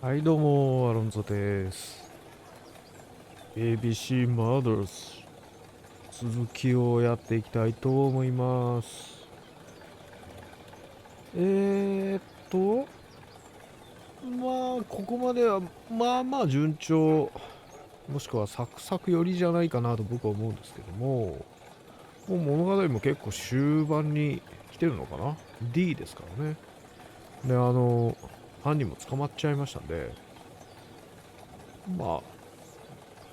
はいどうも、アロンゾです。ABC Mothers 続きをやっていきたいと思います。えーっと、ここまでは、順調、もしくはサクサク寄りじゃないかなと僕は思うんですけども、もう物語も結構終盤に来てるのかな？ D ですからね。で、犯人も捕まっちゃいましたんで、こ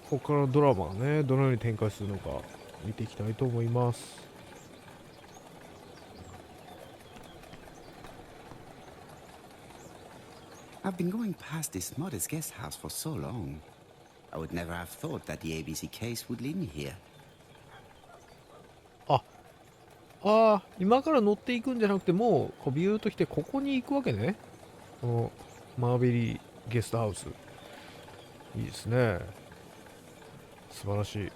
こからドラマがね、どのように展開するのか見ていきたいと思います。I've been going past this modest guest house for so long. I would never have thought that the ABC case would lead me here. あ、今から乗っていくんじゃなくて、もう、ビューと来て、ここに行くわけね。この、マーベリーゲストハウス。いいですね。素晴らしい。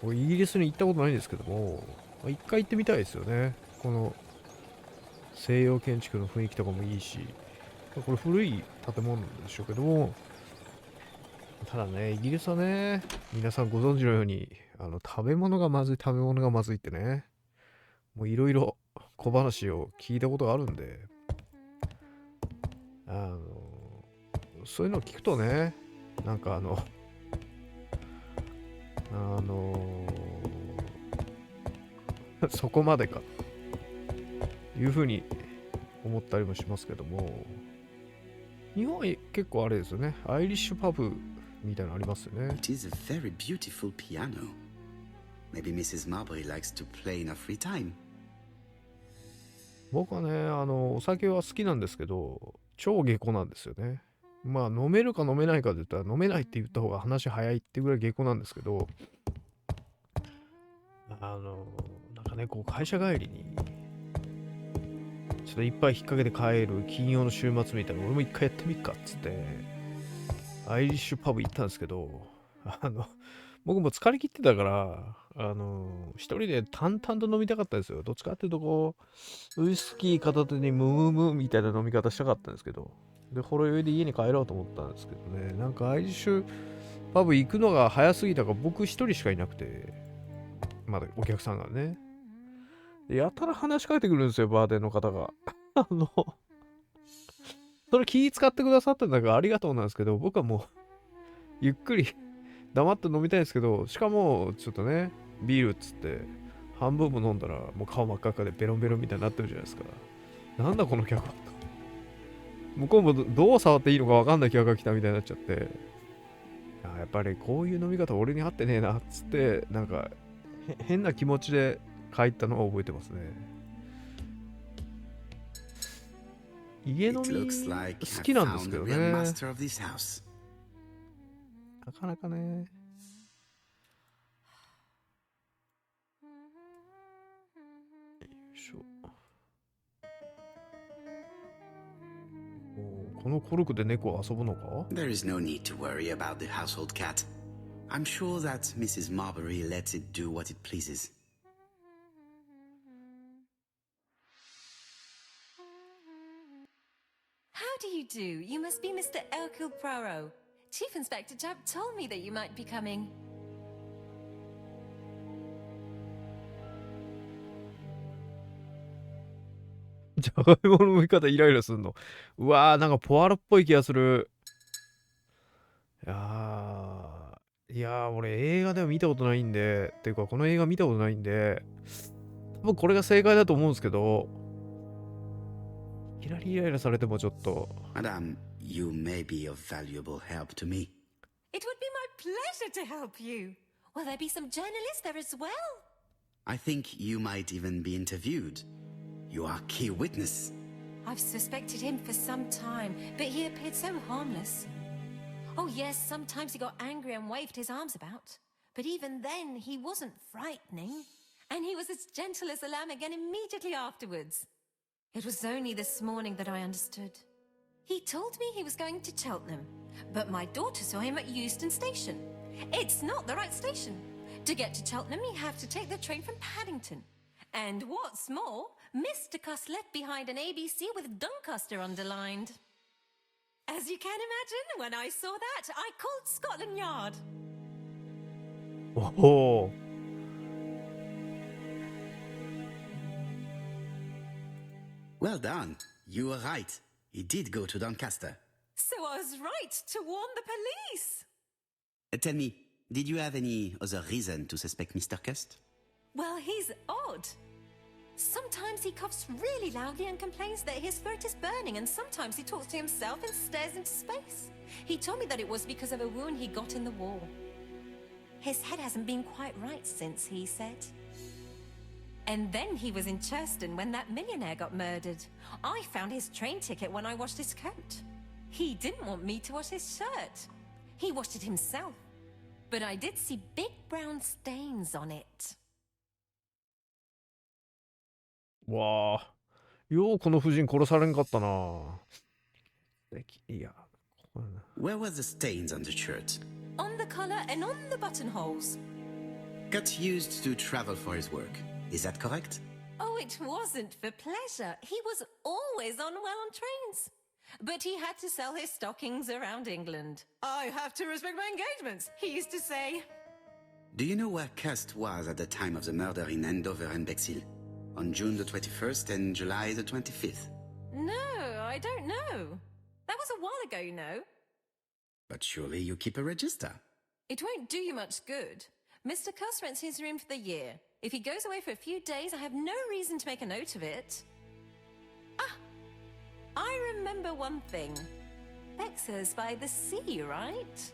僕、イギリスに行ったことないんですけども、一回行ってみたいですよね。この、西洋建築の雰囲気とかもいいし、これ古い建物なんでしょうけども、ただね、イギリスはね、皆さんご存知のように、食べ物がまずい、食べ物がまずいってね、もういろいろ小話を聞いたことがあるんで、あのそういうのを聞くとね、なんかあのそこまでかというふうに思ったりもしますけども、日本は結構あれですよね、アイリッシュパブみたいなのありますよね。It is a very beautiful piano. Maybe Mrs. Marbury likes to play in her free time. 僕はね、お酒は好きなんですけど、超下戸なんですよね。飲めるか飲めないかで言ったら、飲めないって言った方が話早いっていうぐらい下戸なんですけど、なんかね、こう会社帰りに、ちょっと一杯引っ掛けて帰る金曜の週末みたいな、俺も一回やってみっかっつって、アイリッシュパブ行ったんですけど、僕も疲れ切ってたから、一人で淡々と飲みたかったんですよ。どっちかっていうとこう、ウイスキー片手にムムムみたいな飲み方したかったんですけど、で、ほろ酔いで家に帰ろうと思ったんですけどね、なんかアイリッシュパブ行くのが早すぎたから僕一人しかいなくて、まだお客さんがね。やたら話しかけてくるんですよ、バーテンの方が。それ気使ってくださったんだからありがとうなんですけど、僕はもう、ゆっくり黙って飲みたいんですけど、しかも、ちょっとね、ビールっつって、半分も飲んだら、もう顔真っ赤っかでベロンベロンみたいになってるじゃないですか。なんだこの客はと。向こうもどう触っていいのか分かんない客が来たみたいになっちゃって、やっぱりこういう飲み方俺に合ってねえなっつって、なんか、変な気持ちで帰ったのを覚えてますね。家飲 It み looks like 好 I've きなんです found け the ど real ね。master of this house. なかなかね。よいしょ。このコルクで猫遊ぶのか？ There is no need to worry about the household cat. I'm sure that Mrs. Marbury lets it do what it pleases. How do you do? You must be Mr. Hercule Poirot. Chief Inspector Jupp told me that you might be coming. じゃがいもの剥き方イライラすんの。うわー、なんかポワロっぽい気がする。俺映画では見たことないんで、っていうかこの映画見たことないんで、多分これが正解だと思うんですけど、いきなりイライラされてもちょっと。Madame, you may be of valuable help to me. It would be my pleasure to help you. Will there be some journalists there as well? I think you might even be interviewed. You are a key witness. I've suspected him for some time, but he appeared so harmless. Oh yes, sometimes he got angry and waved his arms about. But even then, he wasn't frightening. And he was as gentle as a lamb again immediately afterwards. It was only this morning that I understood. He told me he was going to Cheltenham, but my daughter saw him at Euston Station. It's not the right station. To get to Cheltenham, you have to take the train from Paddington. And what's more, Mr. Cuss left behind an ABC with Doncaster underlined. As you can imagine, when I saw that, I called Scotland Yard. おお。Well done. You were right. He did go to Doncaster. So I was right to warn the police. Tell me, did you have any other reason to suspect Mr. Cust? Well, he's odd. Sometimes he coughs really loudly and complains that his throat is burning, and sometimes he talks to himself and stares into space. He told me that it was because of a wound he got in the war. His head hasn't been quite right since, he said. And then he was in Churston when that millionaire got murdered. I found his train ticket when I washed his coat. He didn't want me to wash his shirt. He washed it himself. But I did see big brown stains on it. わあ。ようこの夫人殺されんかったな。いや。Where were the stains on the shirt? On the collar and on the buttonholes. Cut used to travel for his work. Is that correct? Oh, it wasn't for pleasure. He was always unwell on trains. But he had to sell his stockings around England. I have to respect my engagements, he used to say. Do you know where Cust was at the time of the murder in Andover and Bexhill? On June the 21st and July the 25th? No, I don't know. That was a while ago, you know. But surely you keep a register. It won't do you much good. Mr. Cuss rents his room for the year. If he goes away for a few days, I have no reason to make a note of it. Ah, I remember one thing. Bexhurst by the sea, right?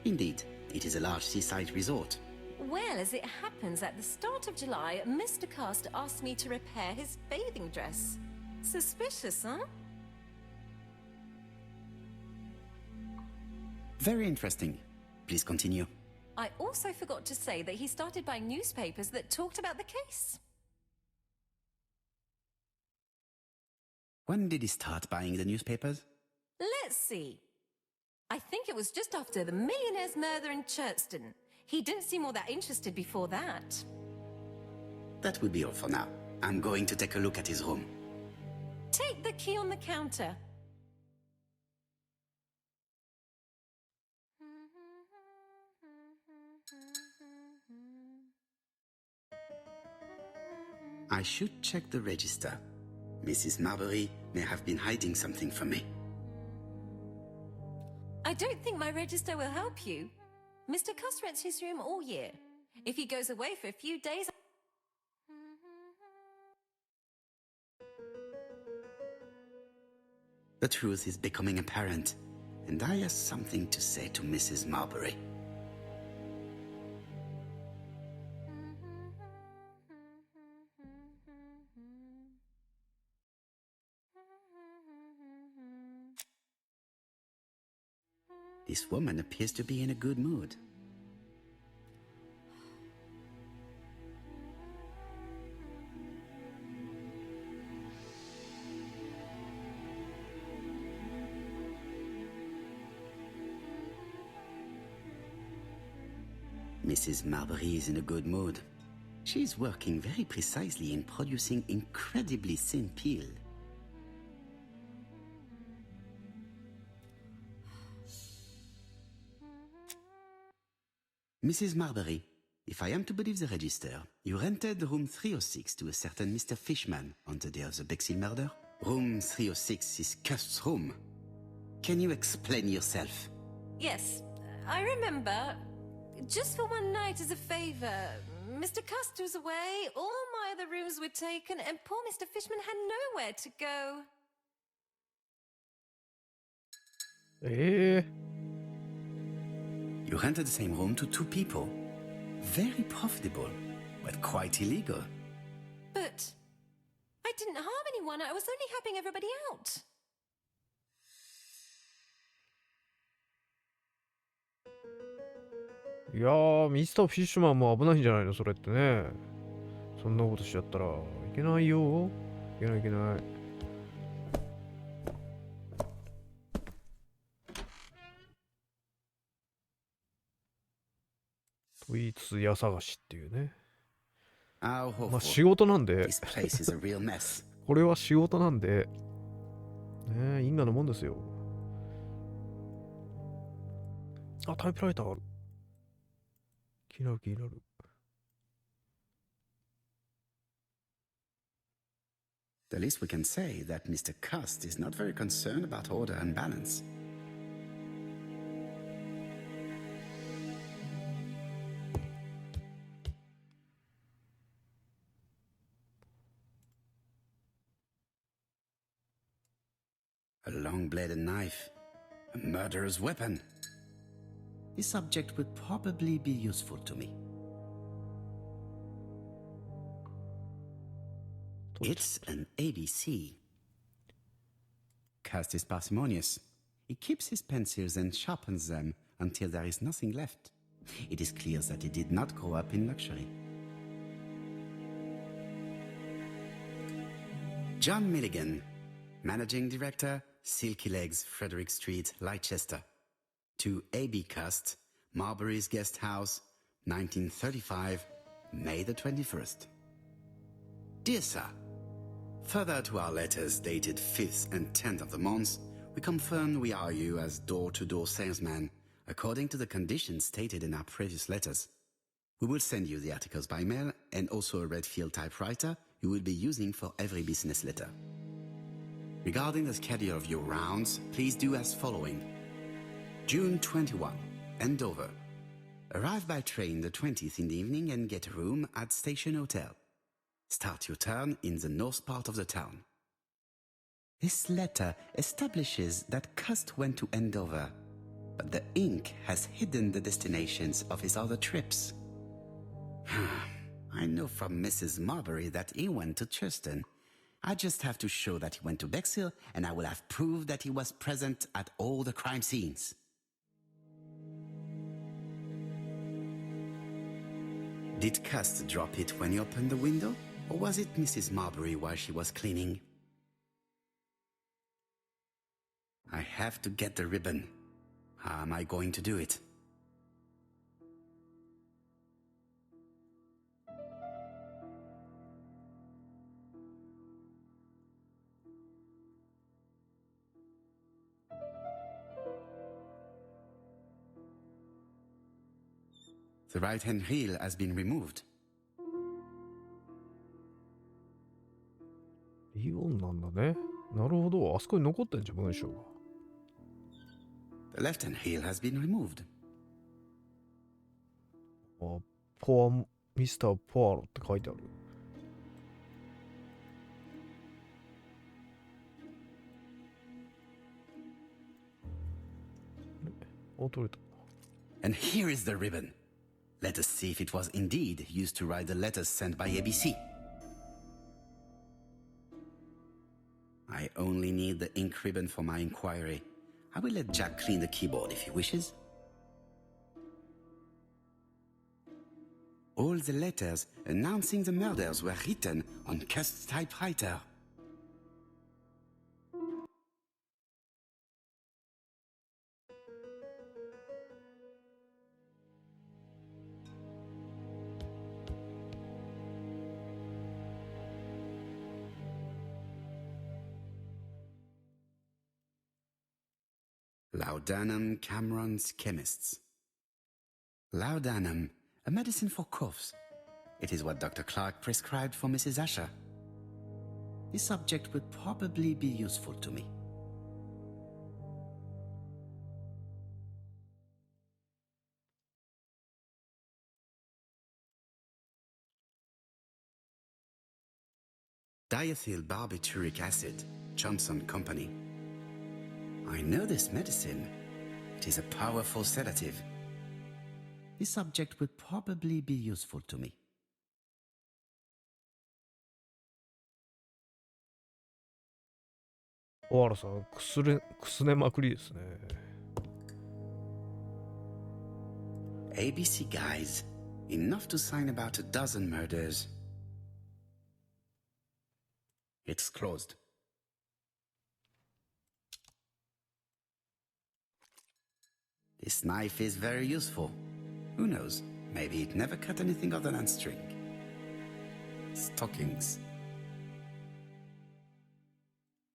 Indeed, it is a large seaside resort. Well, as it happens, at the start of July, Mr. Cast asked me to repair his bathing dress. Suspicious, huh? Very interesting. Please continue. I also forgot to say that he started buying newspapers that talked about the case. When did he start buying the newspapers? Let's see. I think it was just after the millionaire's murder in Churston. He didn't seem all that interested before that. That will be all for now. I'm going to take a look at his room. Take the key on the counter. I should check the register. Mrs. Marbury may have been hiding something from me. I don't think my register will help you. Mr. Cuss rents his room all year. If he goes away for a few days... The truth is becoming apparent, and I have something to say to Mrs. Marbury. This woman appears to be in a good mood. Mrs. Marbury is in a good mood. She's working very precisely in producing incredibly thin peel. Mrs. Marbury, if I am to believe the register, you rented room 306 to a certain Mr. Fishman on the day of the Bexhill murder. Room 306 is Cust's room. Can you explain yourself? Yes, I remember. Just for one night as a favor. Mr. Cust was away, all my other rooms were taken, and poor Mr. Fishman had nowhere to go. You rented the same room to two people. Very profitable, but quite illegal. But I didn't harm anyone. I was only helping everybody out.いやー、ミスターフィッシュマンも危ないんじゃないのそれってね。そんなことしちゃったらいけないよ。いけないいけない。トイーツ屋探しっていうね。まあ仕事なんで。これは仕事なんで。ねえ、因果のもんですよ。あ、タイプライターある。気になる気になる。The least we can say is that Mr. Cust is not very concerned about order and balance. A long-bladed knife. A murderer's weapon. This object would probably be useful to me. It's an ABC. Cust is parsimonious. He keeps his pencils and sharpens them until there is nothing left. It is clear that he did not grow up in luxury. John Milligan, Managing Director, Silky Legs, Frederick Street, Leicester. To A.B. Cust, Marbury's Guest House, 1935, May the 21st. Dear Sir, further to our letters dated 5th and 10th of the month, we confirm we are you as door-to-door salesman, according to the conditions stated in our previous letters. We will send you the articles by mail and also a Redfield typewriter you will be using for every business letter. Regarding the schedule of your rounds, please do as following. June 21, Andover. Arrive by train the 20th in the evening and get a room at Station Hotel. Start your turn in the north part of the town. This letter establishes that Cust went to Andover, but the ink has hidden the destinations of his other trips. I know from Mrs. Marbury that he went to Churston. I just have to show that he went to Bexhill, and I will have proved that he was present at all the crime scenes. Did Cust drop it when he opened the window, or was it Mrs. Marbury while she was cleaning? I have to get the ribbon. How am I going to do it? The right-hand heel has been removed. イオンなんだね。なるほど。あそこに残ってんじゃん、文章が。The left-hand heel has been removed. あ、ポア、ミスター・ポアロって書いてある。あ、取れた。And here is the ribbon. Let us see if it was indeed used to write the letters sent by ABC. I only need the ink ribbon for my inquiry. I will let Jack clean the keyboard if he wishes. All the letters announcing the murders were written on Cust's typewriter. Laudanum Cameron's Chemists. Laudanum, a medicine for coughs. It is what Dr. Clark prescribed for Mrs. Asher. This subject would probably be useful to me. Diethyl barbituric acid, Johnson Company. I know this medicine. It is a powerful sedative. This subject would probably be useful to me. 小原さん、くすねまくりですね。ABC guys, enough to sign about a dozen murders. It's closed. This knife is very useful. Who knows? Maybe it never cut anything other than string. Stockings.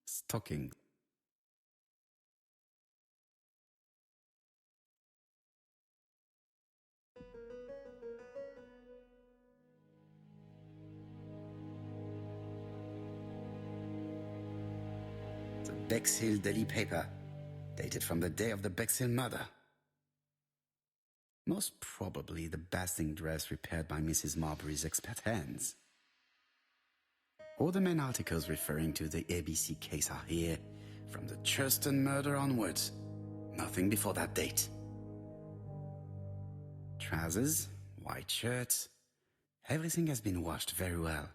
Stockings. Bexhill daily paper, dated from the day of the Bexhill murder. Most probably the basting dress repaired by Mrs. Marbury's expert hands. All the main articles referring to the ABC case are here, from the Churston murder onwards. Nothing before that date. Trousers, white shirts, everything has been washed very well.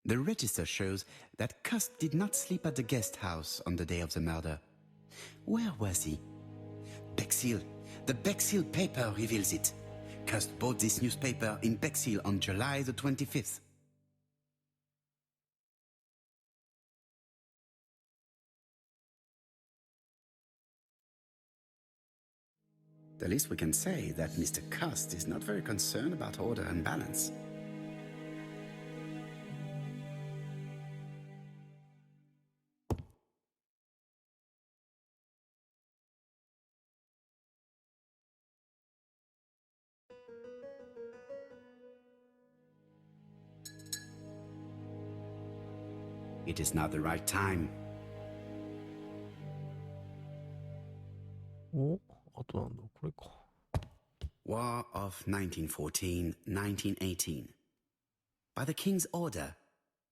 The register shows that Cust did not sleep at the guest house on the day of the murder. Where was he? Bexhill. The Bexhill paper reveals it. Cust bought this newspaper in Bexhill on July the 25th. The least we can say that Mr. Cust is not very concerned about order and balance. It is not the right time. お、あとなんだ、これか。War of 1914-1918. By the King's order,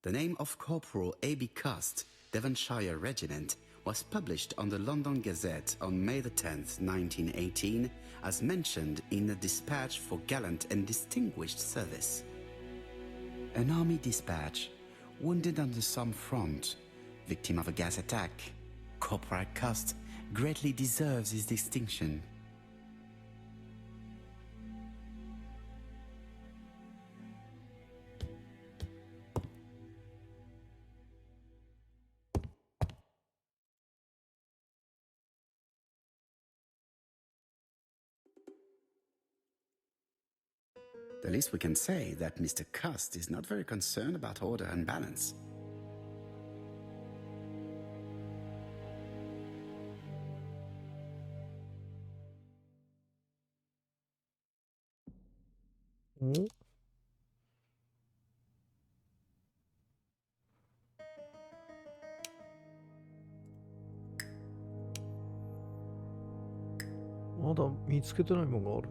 the name of Corporal A.B. Cust, Devonshire Regiment, was published on the London Gazette on May the 10th, 1918, as mentioned in a dispatch for gallant and distinguished service. An army dispatch, wounded on the Somme front, victim of a gas attack, Corporal Cust greatly deserves his distinction. The least we can say that Mr. Cust is not very concerned about order and balance.お、まだ見つけてないものがある。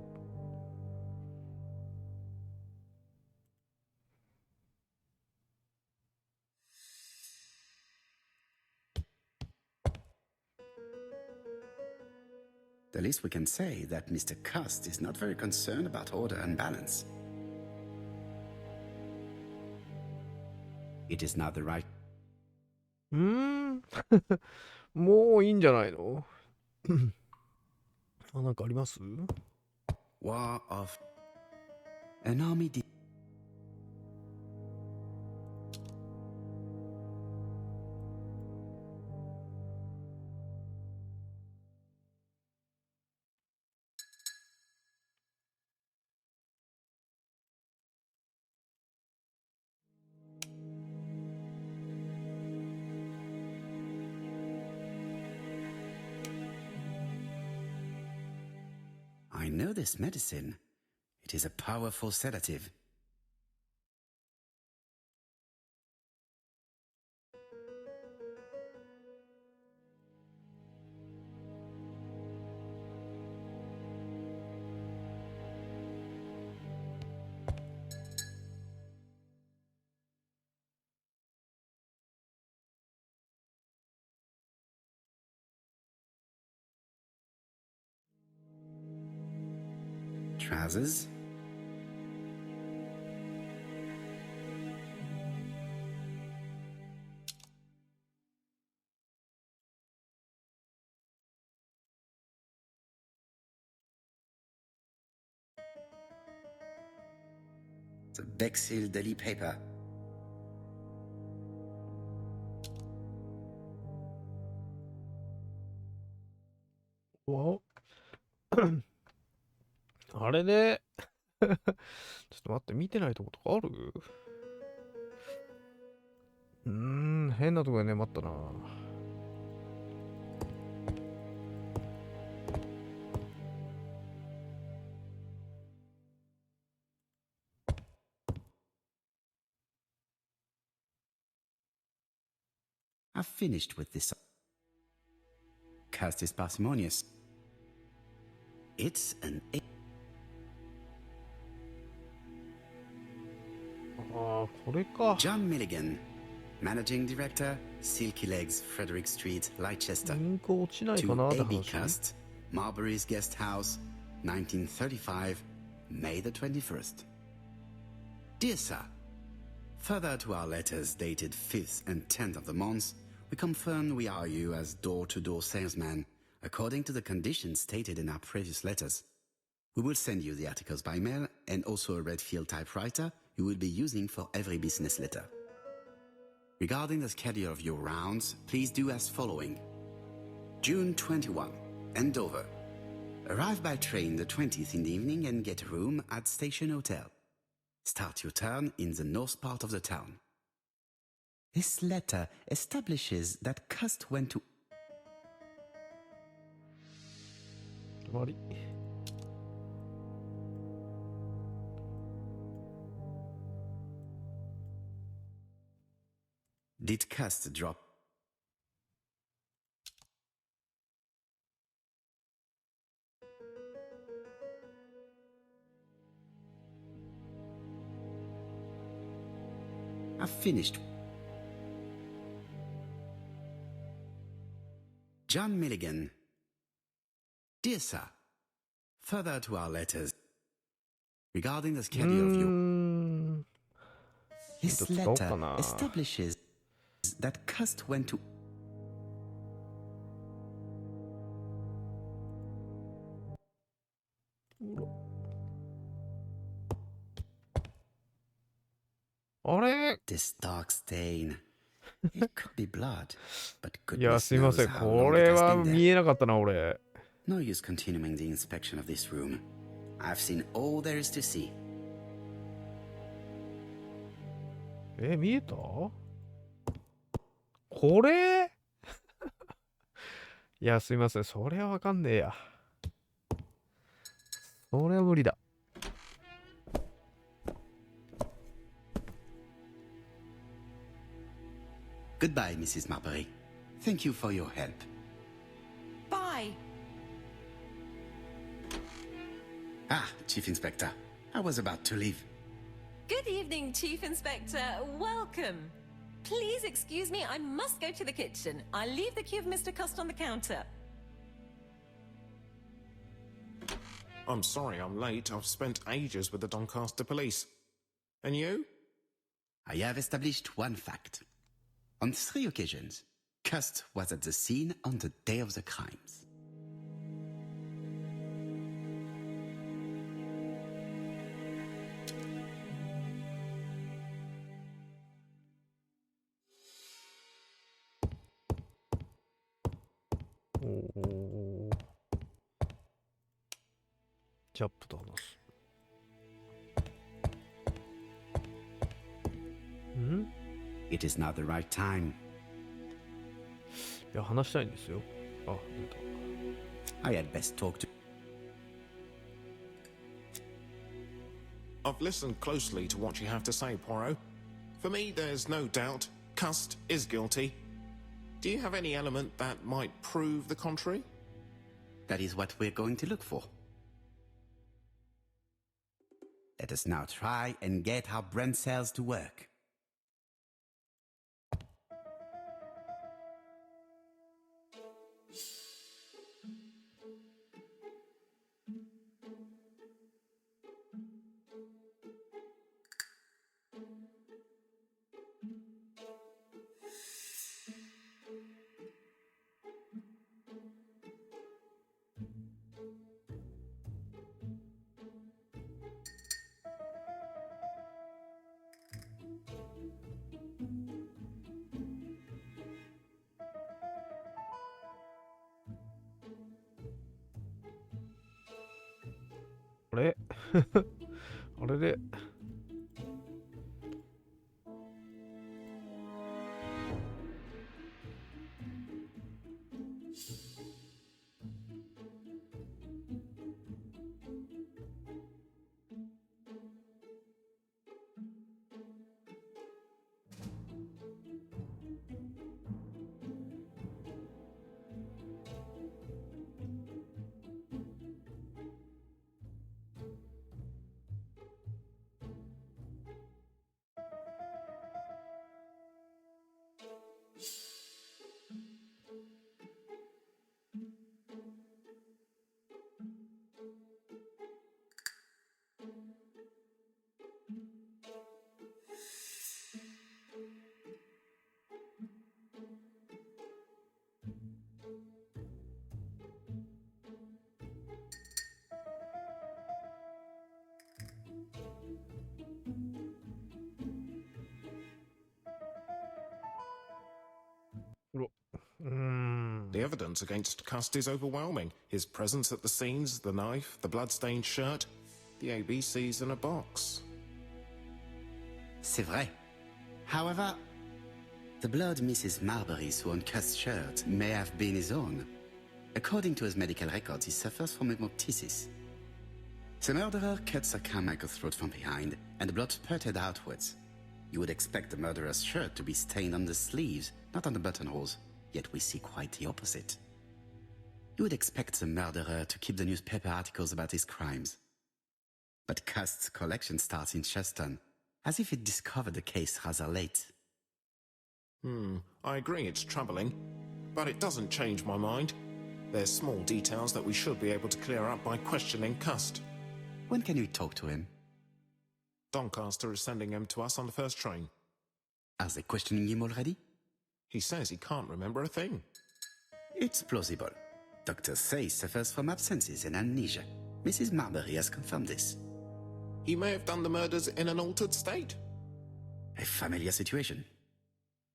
The least we can say that Mr. Cust is not very concerned about order and balance. It is not the right. もういいんじゃないの？あ、なんかあります？ War of an army. I know this medicine. It is a powerful sedative. trousers. The Bexil daily paper. Wow. あれでちょっと待って、見てないとことかある？変なとこで粘ったな。I've finished with this. Cast is parsimonious. It's anああ、これか。 John Milligan, Managing Director, Silky Legs, Frederick Street, Leicester. リンク落ちないか To なって AB 話。 Cast, Marbury's Guest House, 1935, May the 21st. Dear Sir, further to our letters dated 5th and 10th of the month, we confirm we are you as door-to-door salesman, according to the conditions stated in our previous letters. We will send you the articles by mail and also a Redfield typewriter you will be using for every business letter. Regarding the schedule of your rounds, please do as following. June 21, Andover. Arrive by train the 20th in the evening and get a room at Station Hotel. Start your turn in the north part of the town. This letter establishes that Cust went to... 終わり。Did Cust drop? I've finished. John Milligan. Dear Sir, further to our letters. Regarding the schedule of your... This letter establishes that Cust went to... あれ This dark stain. It could be blood, but いや、 goodness すいませ knows ん。 how こ long れ it has は been 見 there. えなかったな、俺。 No use continuing the inspection of this room. I've seen all there is to see. 見えた？これいや、すいません。それはわかんねえや。それは無理だ。Goodbye, Mrs. Marbury. Thank you for your help. Bye. Ah, Chief Inspector. I was about to leave. Good evening, Chief Inspector. Welcome. Please excuse me, I must go to the kitchen. I'll leave the key of Mr. Cust on the counter. I'm sorry I'm late. I've spent ages with the Doncaster police. And you? I have established one fact. On 3 occasions, Cust was at the scene on the day of the crimes.ジャップと話す。It is now the right time. いや、話したいんですよ。あ、出た。I had best talk to... I've listened closely to what you have to say, Poirot. For me, there's no doubt Cust is guilty. Do you have any element that might prove the contrary? That is what we're going to look for. Let us now try and get our brain cells to work. あれで。The evidence against Cust is overwhelming. His presence at the scenes, the knife, the blood-stained shirt, the ABCs in a box. C'est vrai. However, the blood Mrs. Marbury's on Cust's shirt may have been his own. According to his medical records, he suffers from hemoptysis. The murderer cuts her Carmichael's throat from behind, and the blood spurted outwards. You would expect the murderer's shirt to be stained on the sleeves, not on the buttonholes. Yet we see quite the opposite. You would expect the murderer to keep the newspaper articles about his crimes. But Cust's collection starts in Cheston, as if it discovered the case rather late. I agree it's troubling, but it doesn't change my mind. There's small details that we should be able to clear up by questioning Cust. When can we talk to him? Doncaster is sending him to us on the first train. Are they questioning him already? He says he can't remember a thing. It's plausible. Doctors say he suffers from absences and amnesia. Mrs. Marbury has confirmed this. He may have done the murders in an altered state. A familiar situation.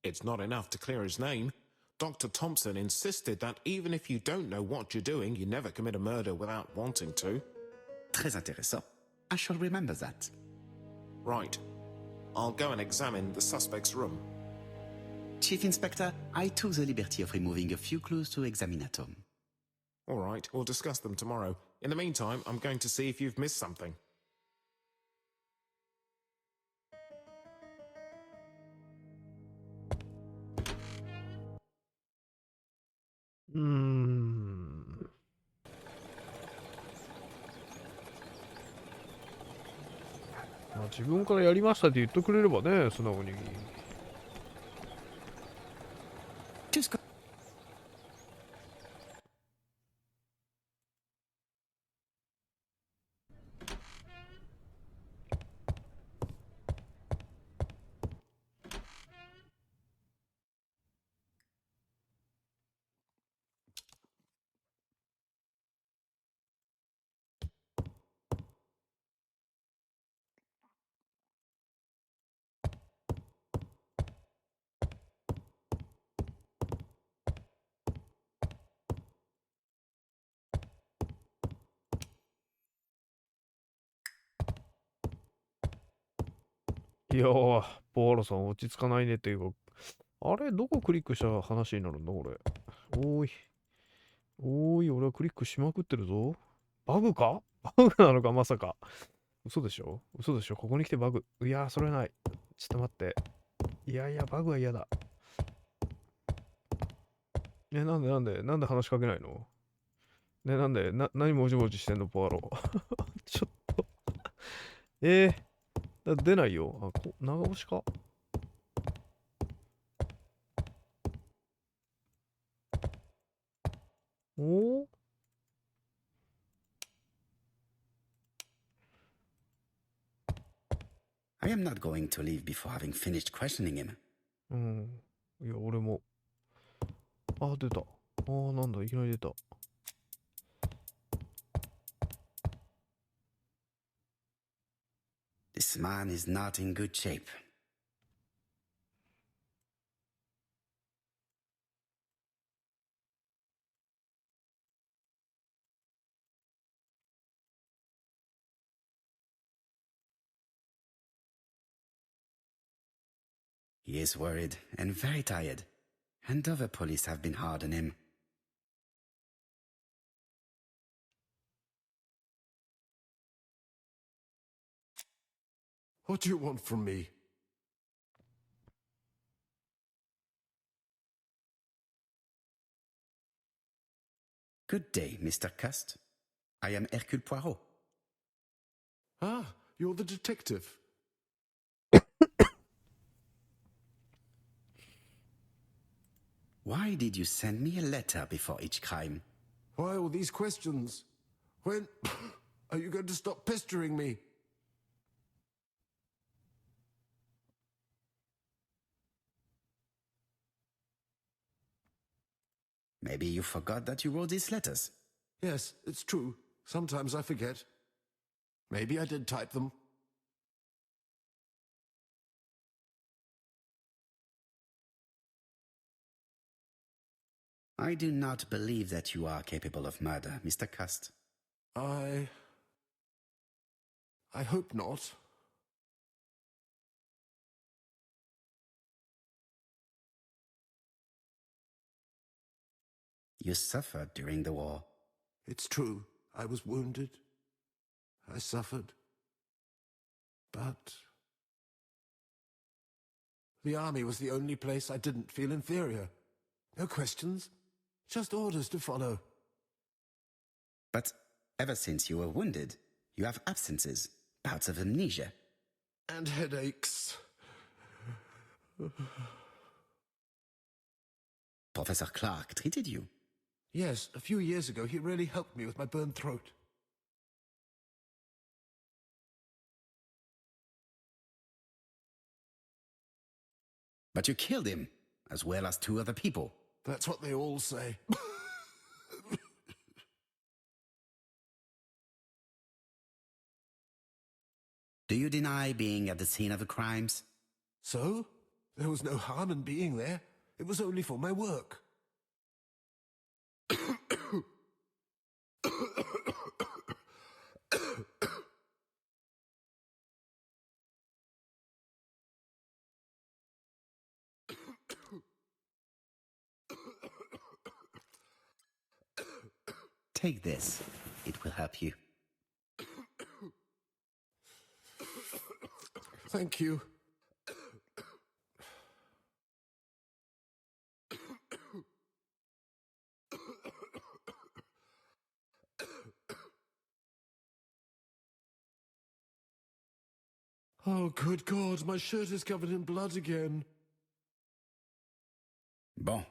It's not enough to clear his name. Dr. Thompson insisted that even if you don't know what you're doing, you never commit a murder without wanting to. Très intéressant. I shall remember that. Right. I'll go and examine the suspect's room. Chief Inspector, I took the liberty of removing a few clues to examinatum. All right, we'll discuss them tomorrow. In the meantime, I'm going to see if you've missed something.まあ自分からやりましたって言ってくれればね、素直に。Justいやー、ポアロさん落ち着かないねっていうか、あれ、どこクリックしたら話になるんだ、これ。おーい。おーい、俺はクリックしまくってるぞ。バグかバグなのか、まさか。嘘でしょ嘘でしょここに来てバグ。いやー、それはない。ちょっと待って。いやいや、バグは嫌だ。なんで話しかけないのね、何もじもじしてんの、ポアロ。ちょっと出ないよ。長押しかおーI am not going to leave before having finished questioning him. うん。いや、俺も。出た。なんだ、いきなり出た。This man is not in good shape. He is worried and very tired, and other police have been hard on him. What do you want from me? Good day, Mr. Cust. I am Hercule Poirot. Ah, you're the detective. Why did you send me a letter before each crime? Why all these questions? When are you going to stop pestering me? Maybe you forgot that you wrote these letters. Yes, it's true. Sometimes I forget. Maybe I did type them. I do not believe that you are capable of murder, Mr. Cust. I hope not. You suffered during the war. It's true. I was wounded. I suffered. But the army was the only place I didn't feel inferior. No questions. Just orders to follow. But ever since you were wounded, you have absences, bouts of amnesia. And headaches. Professor Clark treated you. Yes, a few years ago he really helped me with my burned throat. But you killed him, as well as 2 other people. That's what they all say. Do you deny being at the scene of the crimes? So? There was no harm in being there. It was only for my work. Take this. It will help you. Thank you. Oh, good God, my shirt is covered in blood again. Bon.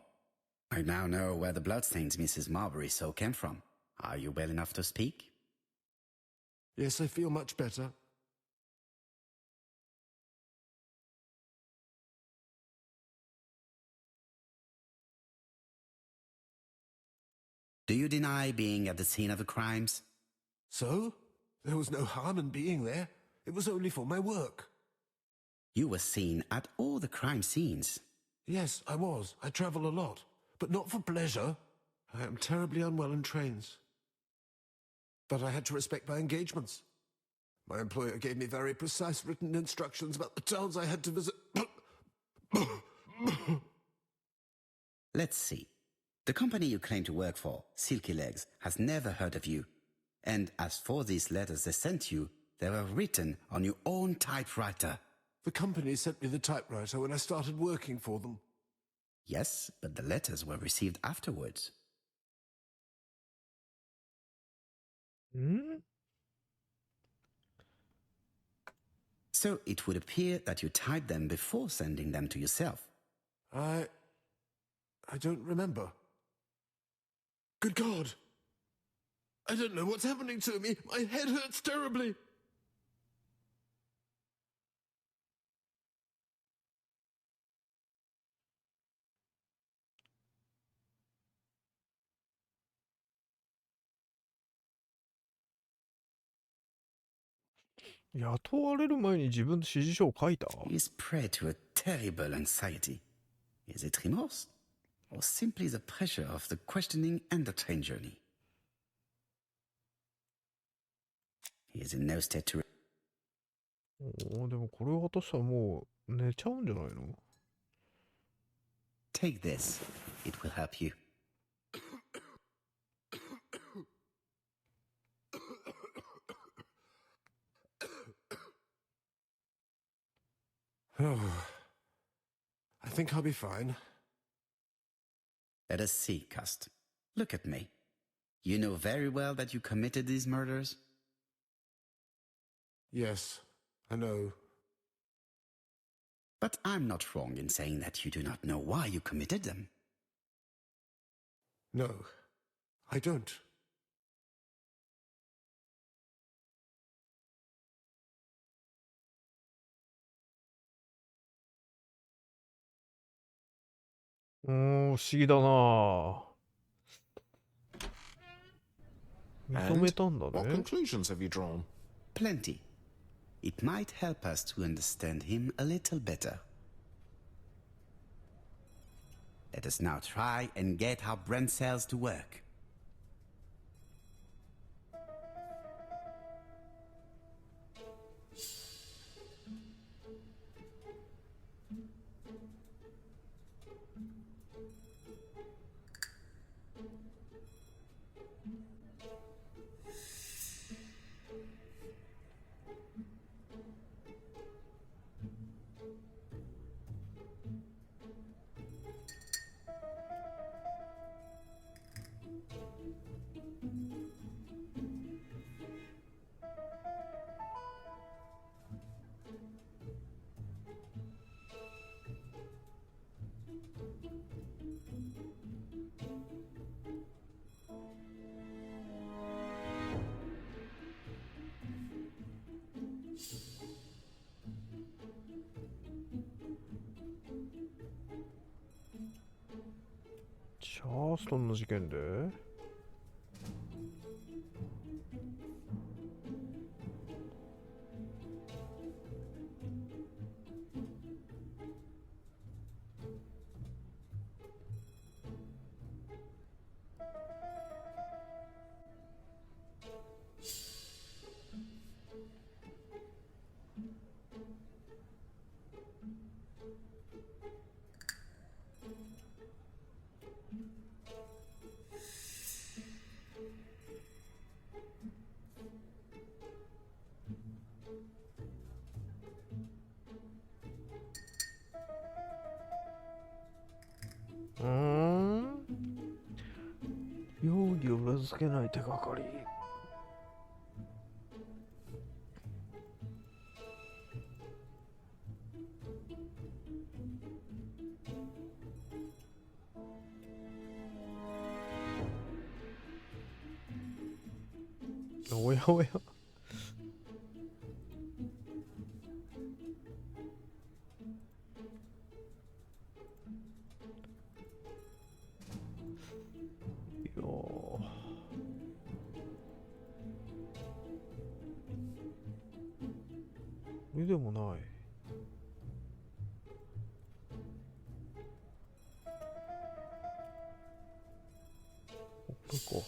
I now know where the bloodstains Mrs. Marbury saw came from. Are you well enough to speak? Yes, I feel much better. Do you deny being at the scene of the crimes? So? There was no harm in being there. It was only for my work. You were seen at all the crime scenes. Yes, I was. I travel a lot. But not for pleasure. I am terribly unwell in trains. But I had to respect my engagements. My employer gave me very precise written instructions about the towns I had to visit. Let's see. The company you claim to work for, Silky Legs, has never heard of you. And as for these letters they sent you, they were written on your own typewriter. The company sent me the typewriter when I started working for them. Yes, but the letters were received afterwards. Hmm? So it would appear that you typed them before sending them to yourself. I don't remember. Good God! I don't know what's happening to me. My head hurts terribly.雇われる前に自分の指示書を書いた He is prey to a terrible anxiety. Is it remorse? Or simply the pressure of the questioning and the train journey? He is in no state to... でもこれを渡したらもう寝ちゃうんじゃないの Take this. It will help you. Oh, I think I'll be fine. Let us see, Cust. Look at me. You know very well that you committed these murders? Yes, I know. But I'm not wrong in saying that you do not know why you committed them. No, I don't.不思議だな。認めたんだ What ね。 conclusions have you drawn? Plenty. It might help us to understand him a little better. Let us now try and get our brain cells to work.チャーストンの事件で容疑を裏付けない手がかり。おやおや。これでもない。これか。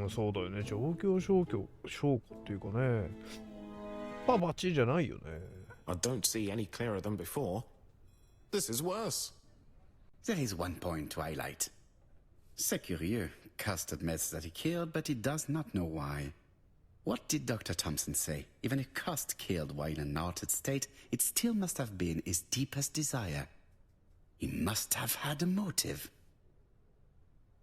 そうだよね。状況証拠っていうかね。バッチリじゃないよね。I don't see any clearer than before. This is worse. There is one point to highlight. C'est curieux. Cust admits that he killed, but he does not know why. What did Dr. Thompson say? Even if Cust killed while in an altered state, it still must have been his deepest desire. He must have had a motive.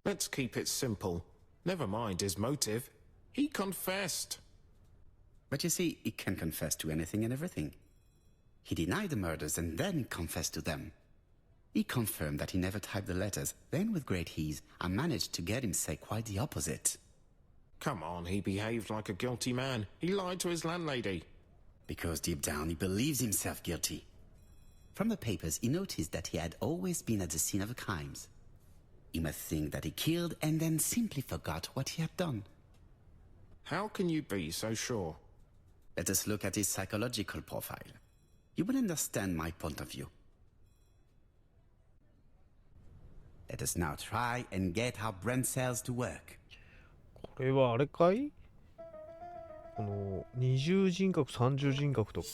Let's keep it simple. Never mind his motive. He confessed. But you see, he can confess to anything and everything. He denied the murders and then confessed to them. He confirmed that he never typed the letters. Then, with great ease, I managed to get him say quite the opposite. Come on, he behaved like a guilty man. He lied to his landlady. because deep down he believes himself guilty. From the papers, he noticed that he had always been at the scene of the crimes. He must think that he killed and then simply forgot what he had done. How can you be so sure? Let us look at his psychological profile. You will understand my point of view. Let us now try and get our brain cells to work. これはあれかい？この二重人格三重人格とか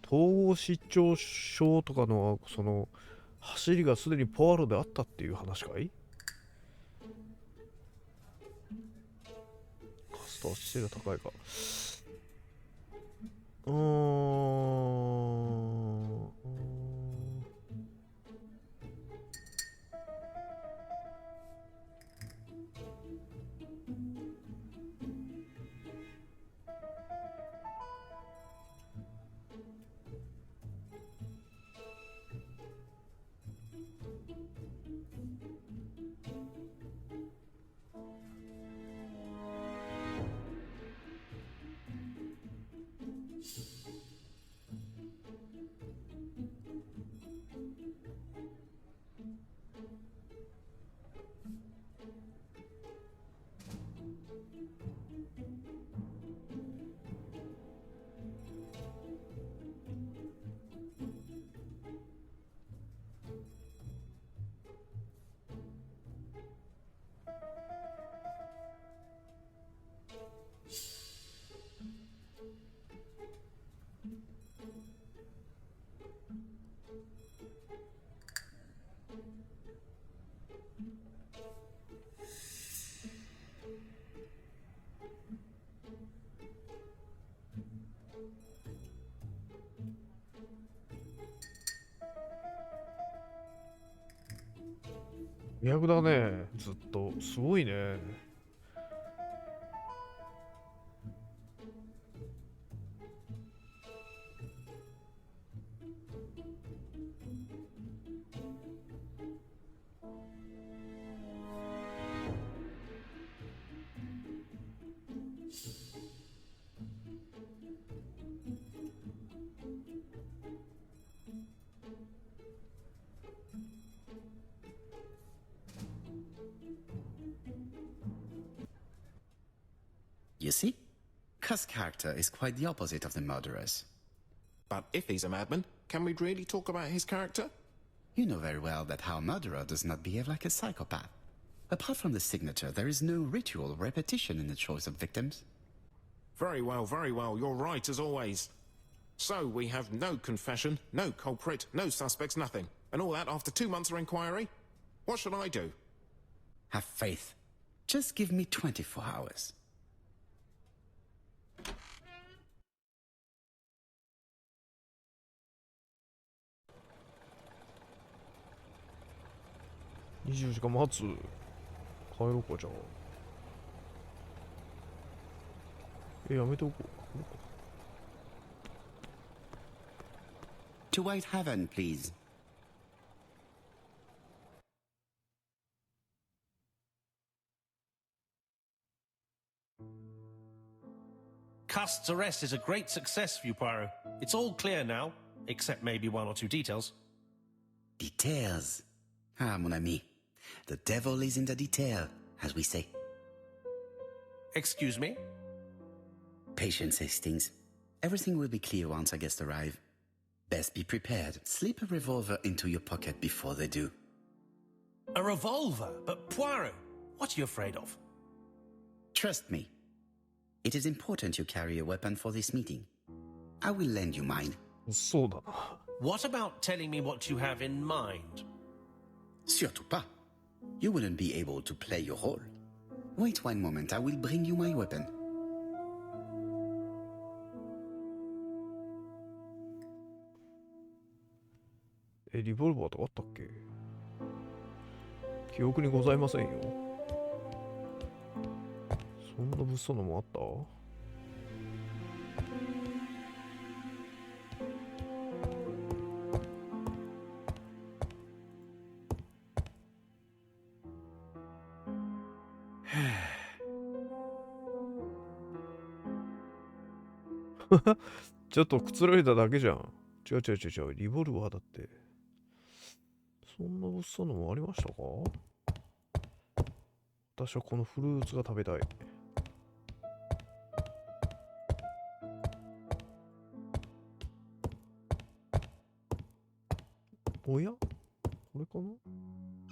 統合失調症とかのその走りがすでにポアロであったっていう話かい？カストは姿勢が高いか。200だね、ずっと。すごいね。You see? Cuss' character is quite the opposite of the murderer's. But if he's a madman, can we really talk about his character? You know very well that our murderer does not behave like a psychopath. Apart from the signature, there is no ritual or repetition in the choice of victims. Very well, you're right as always. So we have no confession, no culprit, no suspects, nothing. And all that after 2 months of inquiry? What should I do? Have faith. Just give me 24 hours.24時間待つ。帰ろうか、じゃあ。やめておこう。 To White Heaven, please. Cust's arrest is a great success for you, Poirot. It's all clear now, except maybe 1 or 2 details. Details. Ah, mon ami. The devil is in the detail, as we say. Excuse me? Patience, Hastings. Everything will be clear once our guests arrive. Best be prepared. Slip a revolver into your pocket before they do. A revolver? But Poirot, what are you afraid of? Trust me. It is important you carry a weapon for this meeting. I will lend you mine. そうだな。 What about telling me what you have in mind? Surtout pas. You wouldn't be able to play your role. Wait 1 moment, I will bring you my weapon. リボルバーとかあったっけ？記憶にございませんよ。そんな物騒なもんあった？ちょっとくつろいだだけじゃん。違う違う違う違う。リボルバーだって。そんな物騒なのもありましたか？私はこのフルーツが食べたい。おや？これかな？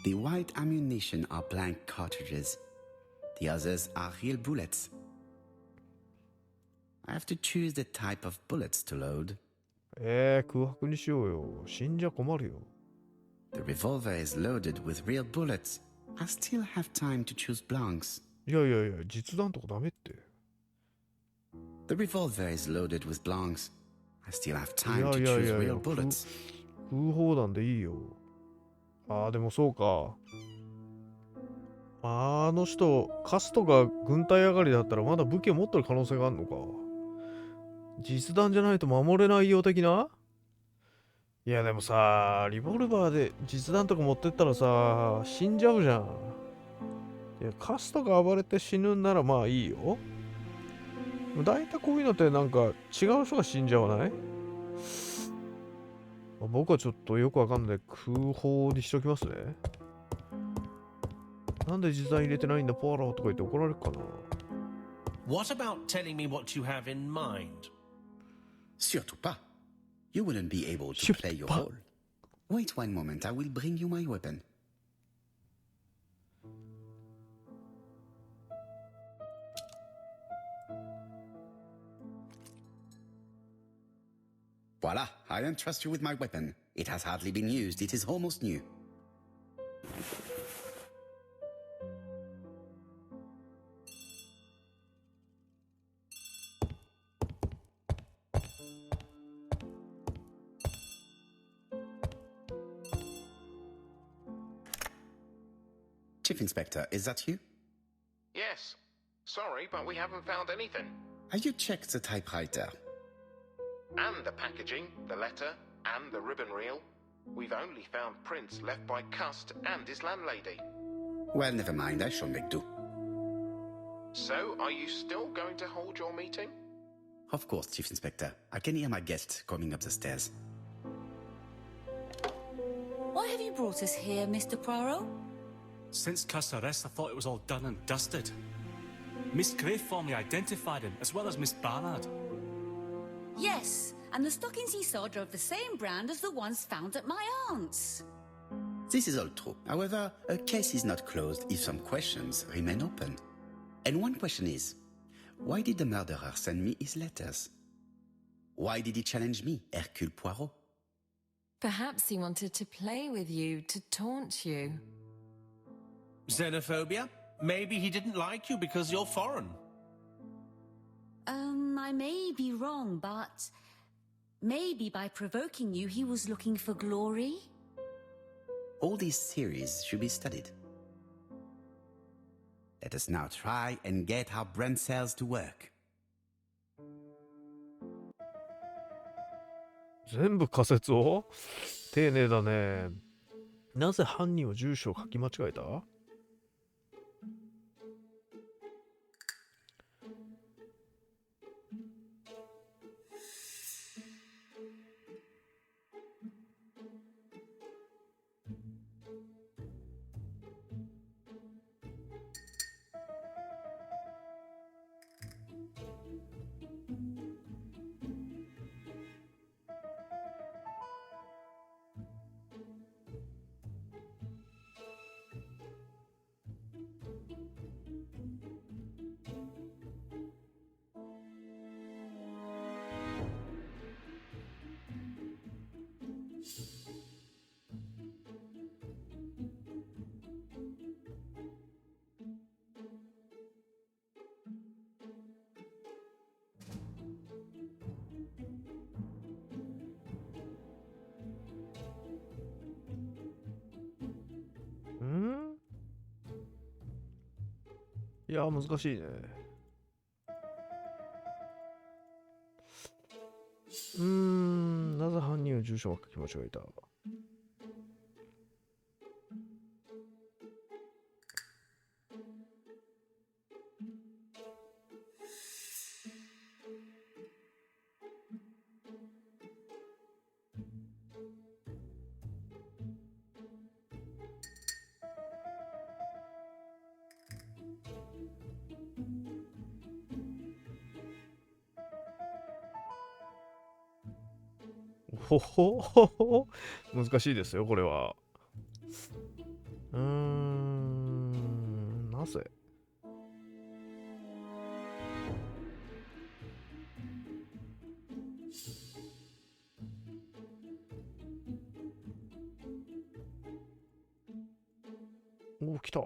The white ammunition are blank cartridges. The others are real bullets. I have to choose the type of bullets to load. 空白にしようよ。死んじゃ困るよ。The revolver is loaded with real bullets. I still have time to choose blanks. いやいやいや、実弾とかダメって。The revolver is loaded with blanks. I still have い time や to いやい choose やいや、 real bullets. 空砲弾でいいよ。でもそうか。あの人、カストが軍隊上がりだったらまだ武器を持ってる可能性があるのか。実弾じゃないと守れないよ的な。いやでもさ、リボルバーで実弾とか持ってったらさ、死んじゃうじゃん。いや、カストが暴れて死ぬんならまあいいよ。大体こういうのってなんか違う人が死んじゃわない？僕はちょっとよくわかんない空砲にしときますね。なんで実弾入れてないんだポアローとか言って怒られるかな。 What about telling me what you have in mind? Surtout pas. You wouldn't be able to Surtout play your pas. role. Wait one moment, I will bring you my weapon. Voila, I entrust you with my weapon. It has hardly been used, it is almost new. Chief Inspector, is that you? Yes. Sorry, but we haven't found anything. Have you checked the typewriter? And the packaging, the letter, and the ribbon reel. We've only found prints left by Cust and his landlady. Well, never mind, I shall make do. So, are you still going to hold your meeting? Of course, Chief Inspector. I can hear my guest coming up the stairs. Why have you brought us here, Mr. Poirot? Since Cust's arrest, I thought it was all done and dusted. Miss Gray formally identified him, as well as Miss Barnard. Yes, and the stockings he saw drove the same brand as the ones found at my aunt's. This is all true. However, a case is not closed if some questions remain open. And one question is, why did the murderer send me his letters? Why did he challenge me, Hercule Poirot? Perhaps he wanted to play with you, to taunt you. Xenophobia? Maybe he didn't like you because you're foreign. I may be wrong, but maybe by provoking you, he was looking for glory? All these theories should be studied. Let us now try and get our brain cells to work. 全部仮説を？丁寧だね。なぜ犯人は住所を書き間違えた？いや、難しいね。なぜ犯人は住所を書き間違えた？ほほほほ。難しいですよ、これは。なぜ？お、来た。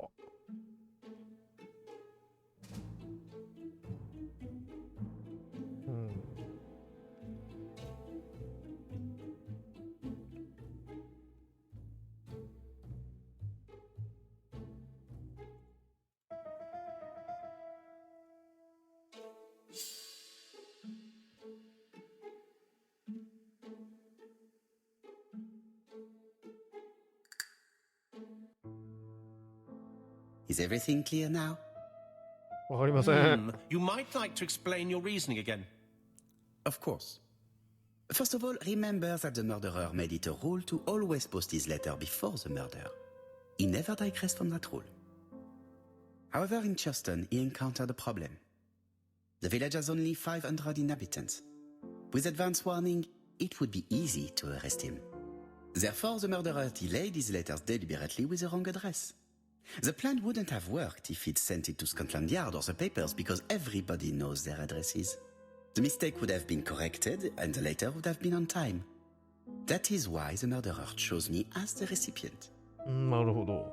Is everything clear now? わかりません。You might like to explain your reasoning again. Of course. First of all, remember that the murderer made it a rule to always post his letter before the murder. He never digressed from that rule. However, in Churston, he encountered a problem. The village has only 500 inhabitants. With advance warning, it would be easy to arrest him. Therefore, the murderer delayed his letters deliberately with the wrong address. The plan wouldn't have worked if he'd sent it to Scotland Yard or the papers because everybody knows their addresses. The mistake would have been corrected and the letter would have been on time. That is why the murderer chose me as the recipient. なるほど。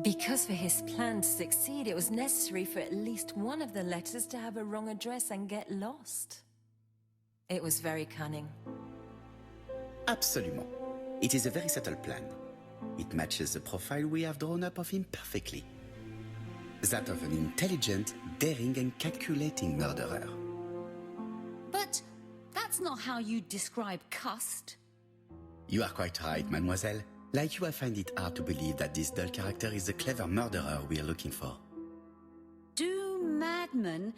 Because for his plan to succeed, it was necessary for at least one of the letters to have a wrong address and get lost. It was very cunning. Absolument. It is a very subtle plan. It matches the profile we have drawn up of him perfectly. That of an intelligent, daring and calculating murderer. But that's not how you describe Cust. You are quite right, mademoiselle. Like you, I find it hard to believe that this dull character is the clever murderer we are looking for. Do madmen...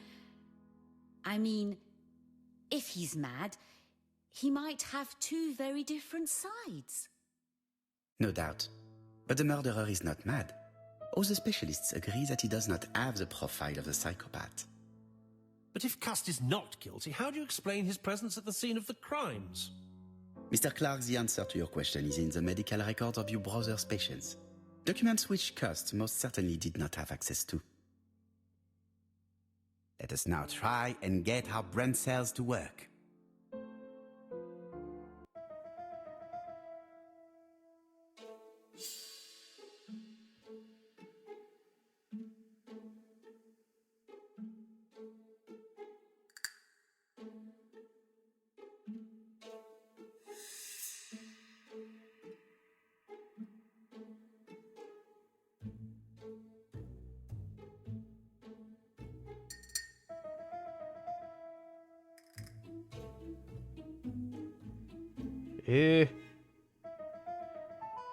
I mean, if he's mad, he might have two very different sides. No doubt. But the murderer is not mad. All the specialists agree that he does not have the profile of the psychopath. But if Cust is not guilty, how do you explain his presence at the scene of the crimes? Mr. Clark, the answer to your question is in the medical records of your brother's patients. Documents which Cust most certainly did not have access to. Let us now try and get our brain cells to work.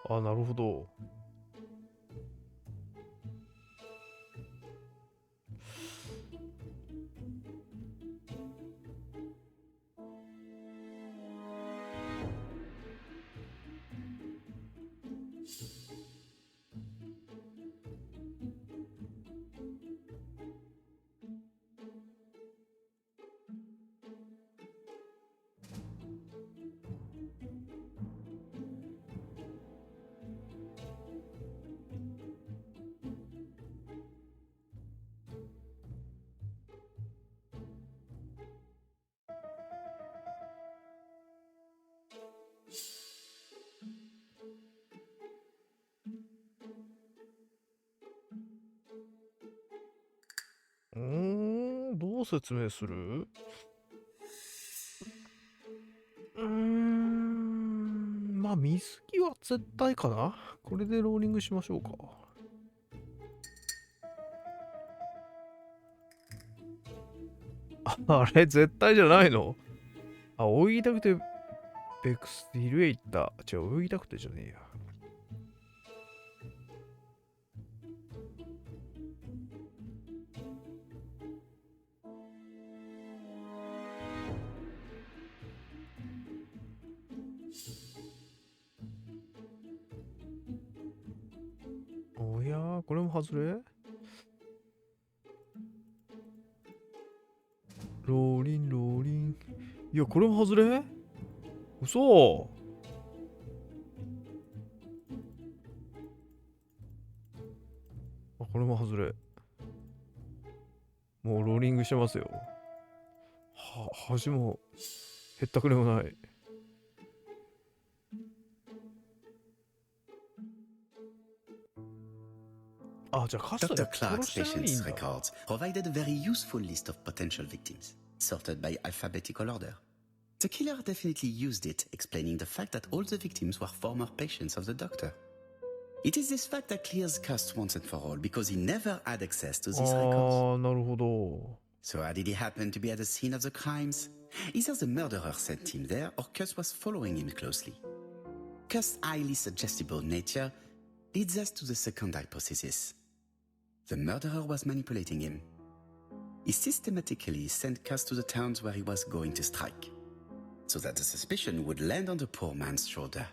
あ、なるほど。どう説明する？まあ水着は絶対かな。これでローリングしましょうか。あれ絶対じゃないの？あ、泳ぎたくてベクスティルへ行った。違う、泳ぎたくてじゃねえや。おやー、これも外れ？ローリンローリン。いや、これも外れ？嘘。あ、これも外れ。もうローリングしてますよ。端もへったくれもない。あ、じゃあカスタで Dr. Clark's 殺してないん patient's だ。 records provided a very useful list of potential victims, sorted by alphabetical order. The killer definitely used it, explaining the fact that all the victims were former patients of the doctor. It is this fact that clears Cust once and for all, because he never had access to these records. ああ、なるほど。 So how did he happen to be at the scene of the crimes? Either the murderer sent him there, or Cust was following him closely. Cust's highly suggestible nature leads us to the second hypothesis. The murderer was manipulating him. He systematically sent Cust to the towns where he was going to strike, so that the suspicion would land on the poor man's shoulder.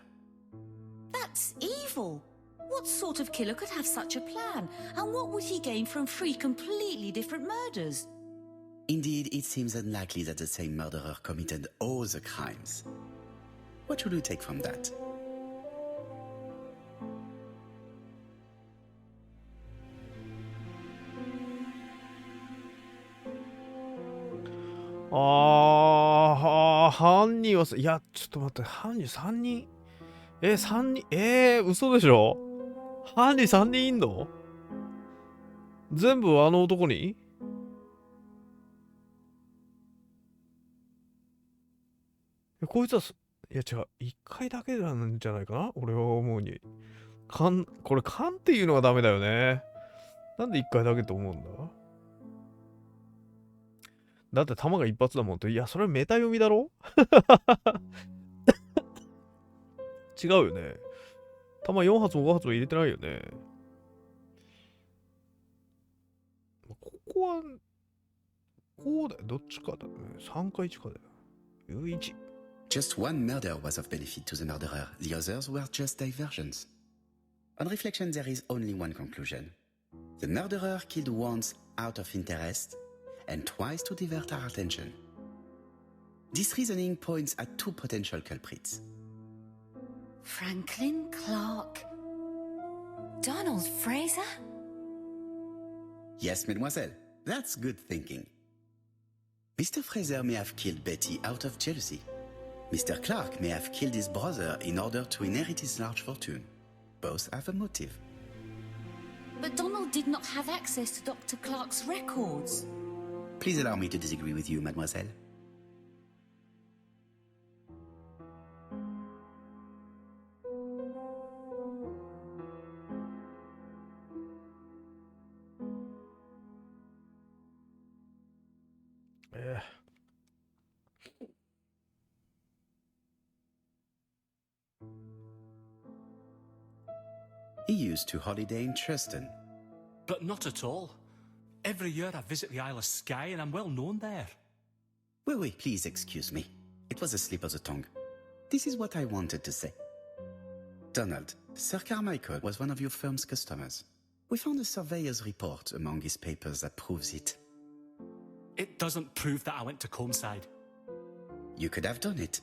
That's evil. What sort of killer could have such a plan? And what would he gain from 3 completely different murders? Indeed, it seems unlikely that the same murderer committed all the crimes. What should we take from that?犯人はさ、いや、ちょっと待って、犯人3人3人嘘でしょ。犯人3人いんの？全部あの男に？こいつは、いや違う、1回だけなんじゃないかな俺は思うに。これ勘っていうのがダメだよね。なんで1回だけと思うんだ？だって弾が一発だもんって。いや、それメタ読みだろ違うよね。弾4発も5発も入れてないよね。ここは、こうだよ。どっちかだよね。3か1かだよ。1。Just one murder was of benefit to the murderer. The others were just diversions. On reflection, there is only one conclusion. The murderer killed once out of interest, and twice to divert our attention. This reasoning points at 2 potential culprits. Franklin Clark. Donald Fraser? Yes, mademoiselle, that's good thinking. Mr. Fraser may have killed Betty out of jealousy. Mr. Clark may have killed his brother in order to inherit his large fortune. Both have a motive. But Donald did not have access to Dr. Clark's records. Please allow me to disagree with you, mademoiselle. He used to holiday in Tristan. But not at all. Every year I visit the Isle of Skye and I'm well known there. Wait, please excuse me. It was a slip of the tongue. This is what I wanted to say. Donald, Sir Carmichael was one of your firm's customers. We found a surveyor's report among his papers that proves it. It doesn't prove that I went to Comeside. You could have done it.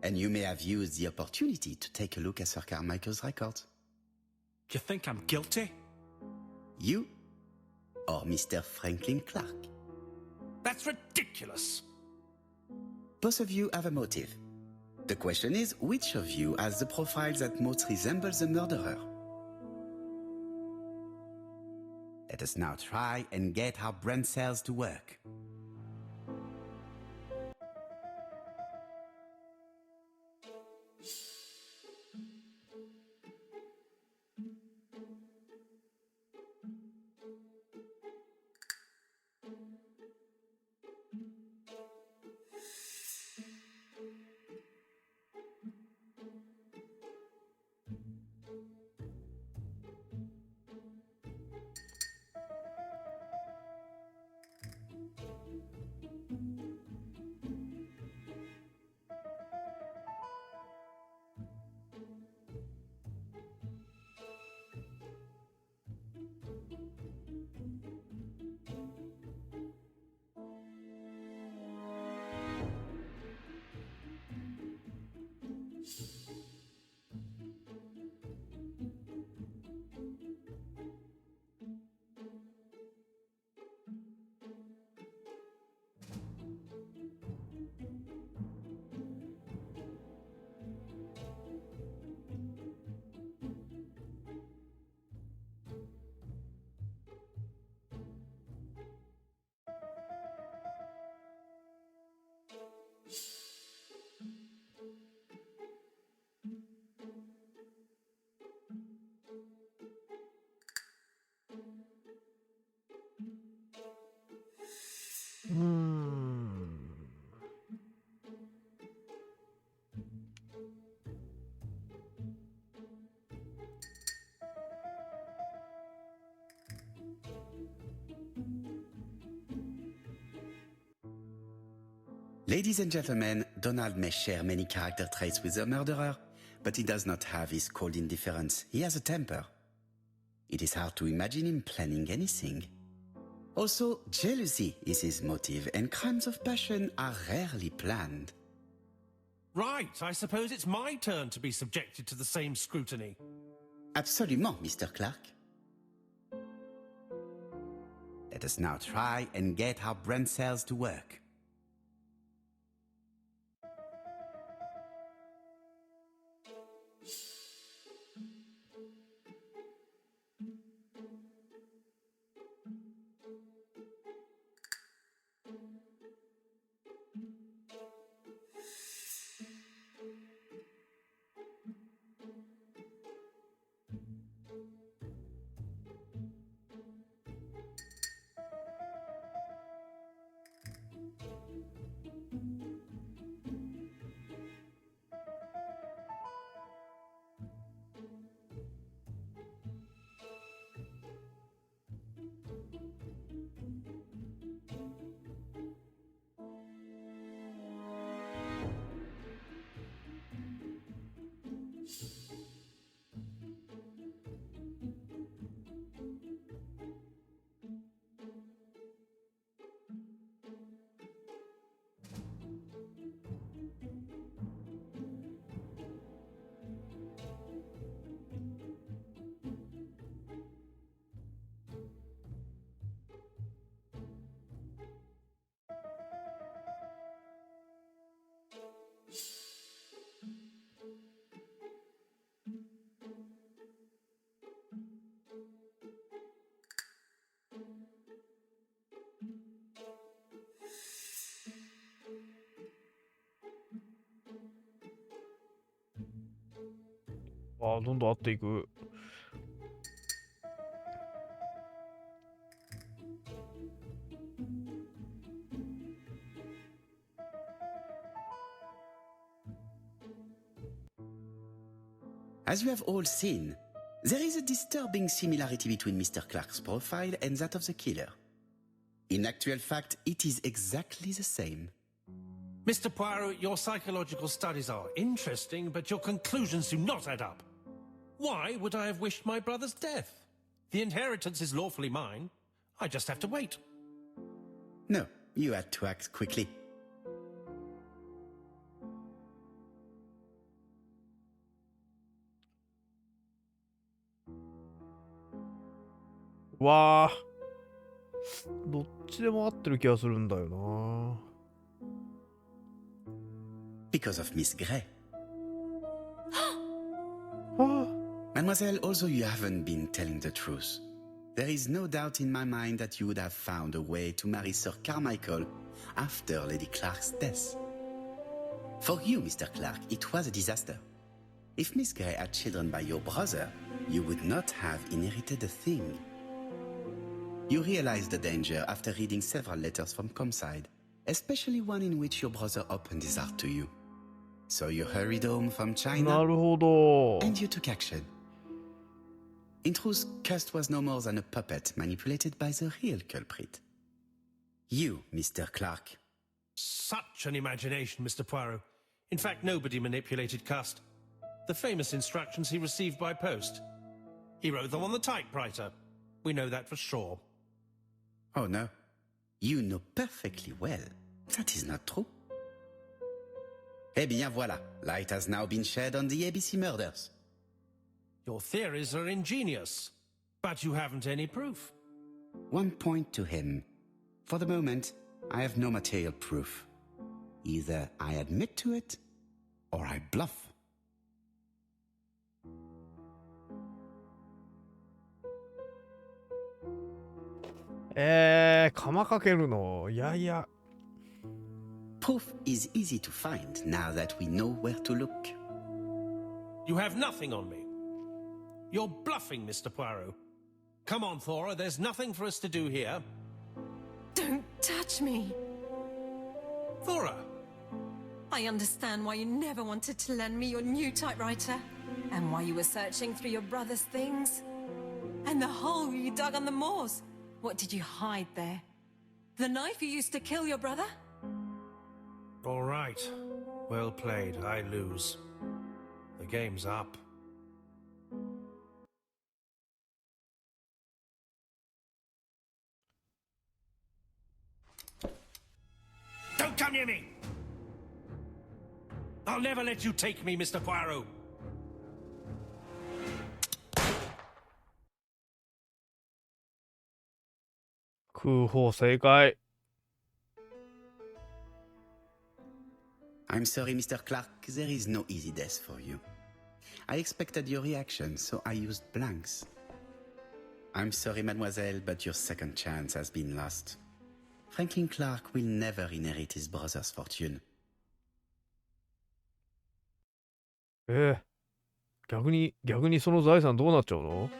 And you may have used the opportunity to take a look at Sir Carmichael's records. You think I'm guilty? You or Mr. Franklin Clark? That's ridiculous. Both of you have a motive. The question is, which of you has the profile that most resembles the murderer? Let us now try and get our brain cells to work. Ladies and gentlemen, Donald may share many character traits with the murderer, but he does not have his cold indifference. He has a temper. It is hard to imagine him planning anything. Also, jealousy is his motive, and crimes of passion are rarely planned. Right, I suppose it's my turn to be subjected to the same scrutiny. Absolument, Mr. Clark. Let us now try and get our brain cells to work.ああ、どんどん合っていく。As you have all seen, there is a disturbing similarity between Mr. Clark's profile and that of the killer. In actual fact, it is exactly the same. Mr. Poirot, your psychological studies are interesting, but your conclusions do not add up. Why would I have wished my brother's death? The inheritance is lawfully mine. I just have to wait. No, you had to act quickly. Wow. どっちでも合ってる気がするんだよな。Because of Miss Gray. はあ。Mademoiselle, although you haven't been telling the truth, there is no doubt in my mind that you would have found a way to marry Sir Carmichael after Lady Clark's death. For you, Mr. Clark, it was a disaster. If Miss Gray had children by your brother, you would not have inherited a thing. You realized the danger after reading several letters from Comside, especially one in which your brother opened his heart to you. So you hurried home from な China るほど。 and you took action. In truth, Cust was no more than a puppet manipulated by the real culprit. You, Mr. Clark. Such an imagination, Mr. Poirot. In fact, nobody manipulated Cust. The famous instructions he received by post. He wrote them on the typewriter. We know that for sure. Oh no, you know perfectly well that is not true. Eh bien voilà, light has now been shed on the ABC murders. Your theories are ingenious, but you haven't any proof. One point to him. For the moment, I have no material proof. Either I admit to it, or I bluff. Eh, 釜かけるの。いやいや。Proof is easy to find now that we know where to look. You have nothing on me. You're bluffing, Mr. Poirot. Come on, Thora, there's nothing for us to do here. Don't touch me. Thora! I understand why you never wanted to lend me your new typewriter, and why you were searching through your brother's things. And the hole you dug on the moors. What did you hide there? The knife you used to kill your brother? All right. Well played. I lose. The game's up. Don't come near me! I'll never let you take me, Mr. Poirot. 空砲正解。I'm sorry, Mr. Clark, there is no easy death for you. I expected your reaction, so I used blanks. I'm sorry, mademoiselle, but your second chance has been lost. Franklin Clark will never inherit his brother's fortune. 逆にその財産どうなっちゃうの？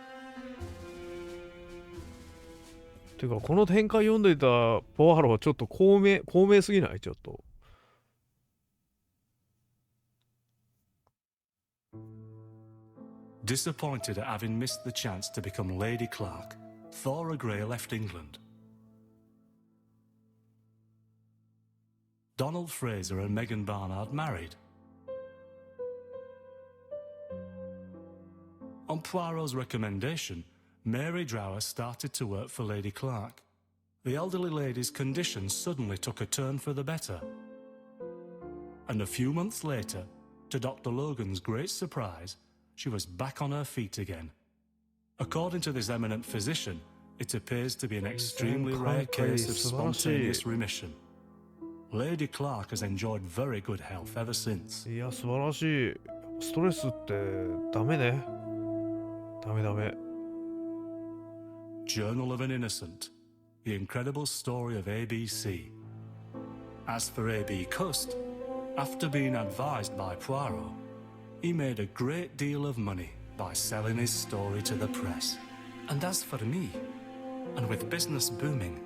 ていうか、この展開読んでいたポワロはちょっと高明すぎない？ちょっと。Disappointed at having missed the chance to become Lady Clark, Thora Grey left England. Donald Fraser and Megan Barnard married. On Poirot's recommendation, Mary Drower started to work for Lady Clark. The elderly lady's condition suddenly took a turn for the better. And a few months later, to Dr. Logan's great surprise, she was back on her feet again. According to this eminent physician, it appears to be an extremely rare case of spontaneous remission. Lady Clark has enjoyed very good health ever since. いや、素晴らしい。ストレスってダメね。ダメ。Journal of an Innocent, the incredible story of ABC. As for A.B. Cust, after being advised by Poirot, he made a great deal of money by selling his story to the press. And as for me, and with business booming,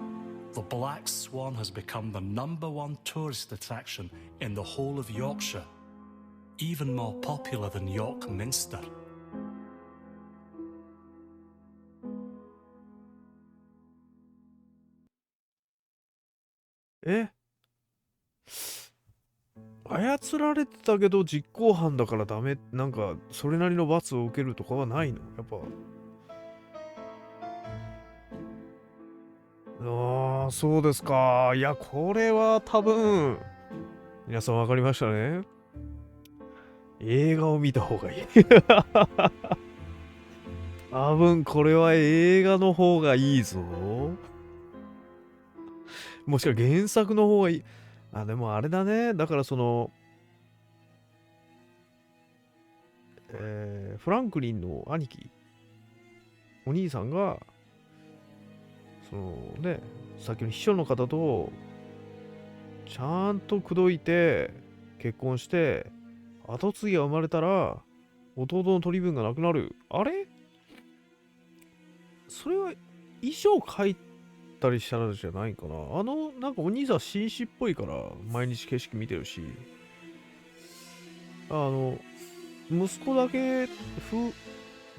the Black Swan has become the #1 tourist attraction in the whole of Yorkshire, even more popular than York Minster. Eh? 操られてたけど実行犯だからダメ、なんかそれなりの罰を受けるとかはないの？やっぱ。ああ、そうですか。いや、これは多分、皆さん分かりましたね。映画を見た方がいい。多分これは映画の方がいいぞ。もしくは原作の方がいい。あ、でもあれだね。だからその、フランクリンの兄貴、お兄さんが、そのね、さっきの秘書の方と、ちゃんと口説いて、結婚して、後継ぎが生まれたら、弟の取り分がなくなる。あれ？それは衣装書いたりしたらじゃないかな。なんかお兄さん紳士っぽいから、毎日景色見てるし、息子だけ、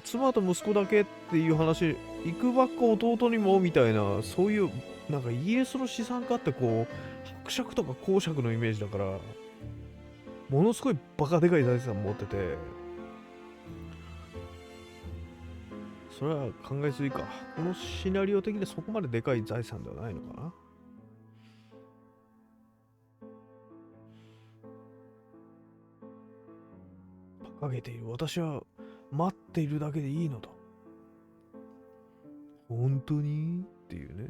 妻と息子だけっていう話、いくばっか弟にもみたいな、そういう、なんかイギリスの資産家ってこう、伯爵とか公爵のイメージだから、ものすごいバカでかい財産持ってて、それは考えすぎか。このシナリオ的にそこまででかい財産ではないのかな。馬鹿げている。私は待っているだけでいいのだ。本当にっていうね。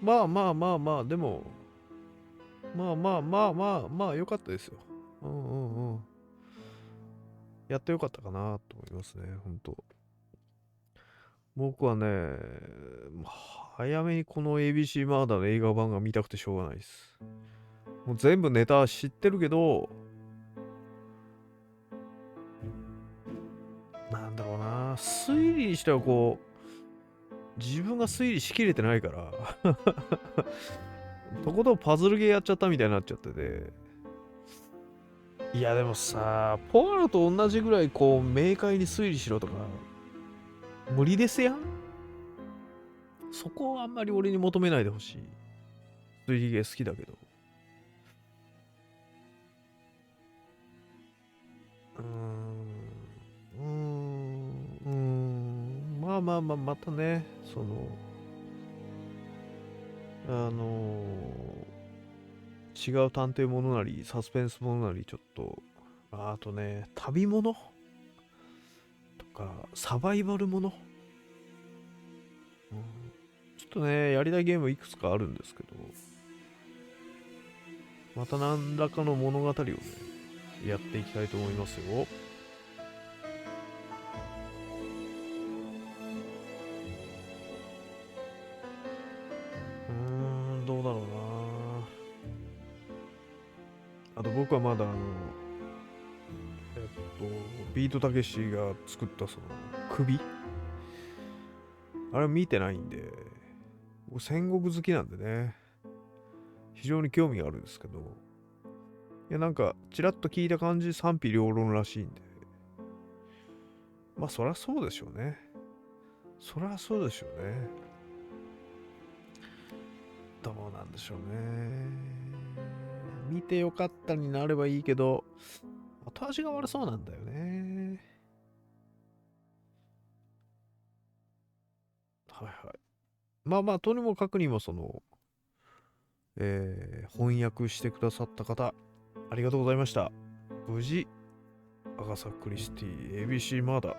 まあ、でも、まあ、よかったですよ。やってよかったかなと思いますね、本当。僕はね、早めにこの ABC マーダーの映画版が見たくてしょうがないです。もう全部ネタ知ってるけど、なんだろうな、推理にしてはこう、自分が推理しきれてないから、とことんパズルゲーやっちゃったみたいになっちゃってて、いやでもさ、ポワロと同じぐらいこう明快に推理しろとか無理ですやん。そこをあんまり俺に求めないでほしい。推理ゲー好きだけど。まあまあまあ、またね、違う探偵ものなり、サスペンスものなり、ちょっと、あとね、旅ものとか、サバイバルもの、ちょっとね、やりたいゲームいくつかあるんですけど、また何らかの物語をね、やっていきたいと思いますよ。どうだろうな。あと僕はまだビートたけしが作ったその首あれ見てないんで、僕戦国好きなんでね、非常に興味があるんですけど、いやなんかちらっと聞いた感じ賛否両論らしいんで、まあそりゃそうでしょうね。そりゃそうでしょうね。どうなんでしょうね。見てよかったになればいいけど、後味が悪そうなんだよね。はいはい。まあまあ、とにもかくにも翻訳してくださった方、ありがとうございました。無事、アガサ・クリスティ、ABC マーダ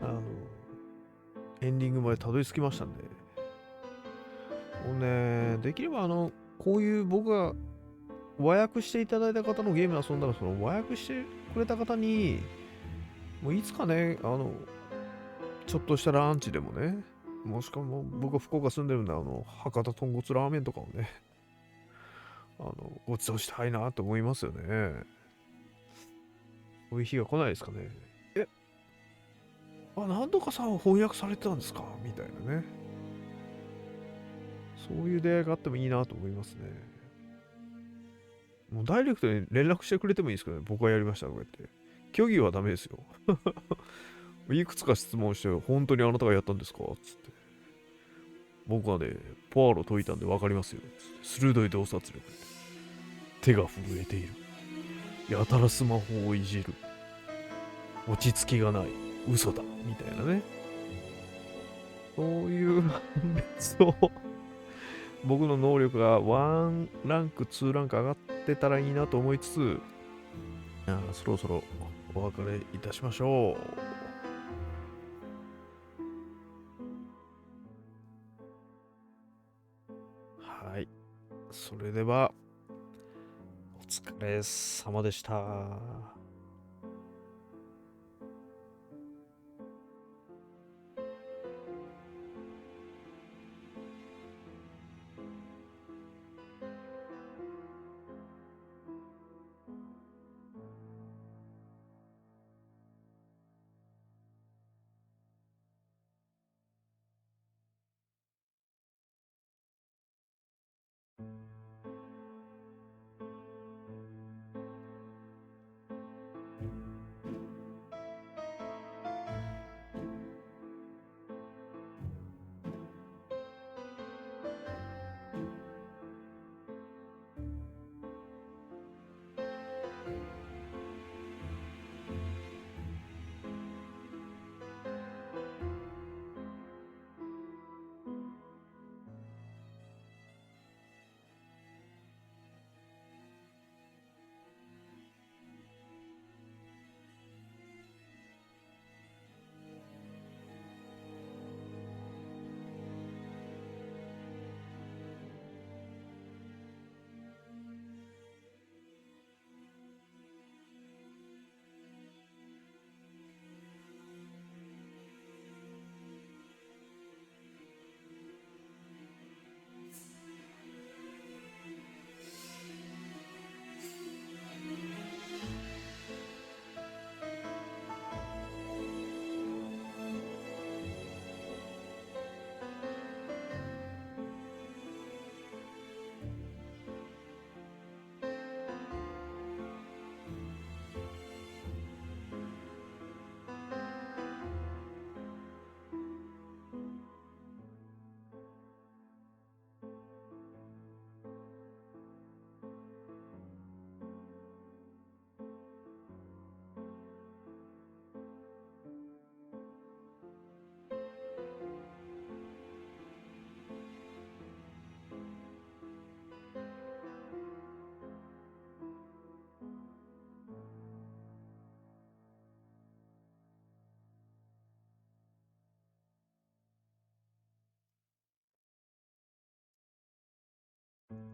ー、エンディングまでたどり着きましたんで、もうね、できればこういう僕が和訳していただいた方のゲーム遊んだら、その和訳してくれた方に、もういつかね、ちょっとしたランチでもね、もしくはもう僕は福岡住んでるんで、博多豚骨ラーメンとかをね、ご馳走したいなと思いますよね。そういう日が来ないですかね。何度かさ、翻訳されてたんですかみたいなね。そういう出会いがあってもいいなと思いますね。もうダイレクトに連絡してくれてもいいですけどね。僕はやりましたとか言って。虚偽はダメですよ。いくつか質問して、本当にあなたがやったんですかつって。僕はね、ポアロ解いたんで分かりますよ。鋭い洞察力。手が震えている。やたらスマホをいじる。落ち着きがない。嘘だ。みたいなね。そういう別を僕の能力が1ランク、2ランク上がってたらいいなと思いつつ、そろそろお別れいたしましょう。はい。それでは、お疲れ様でした。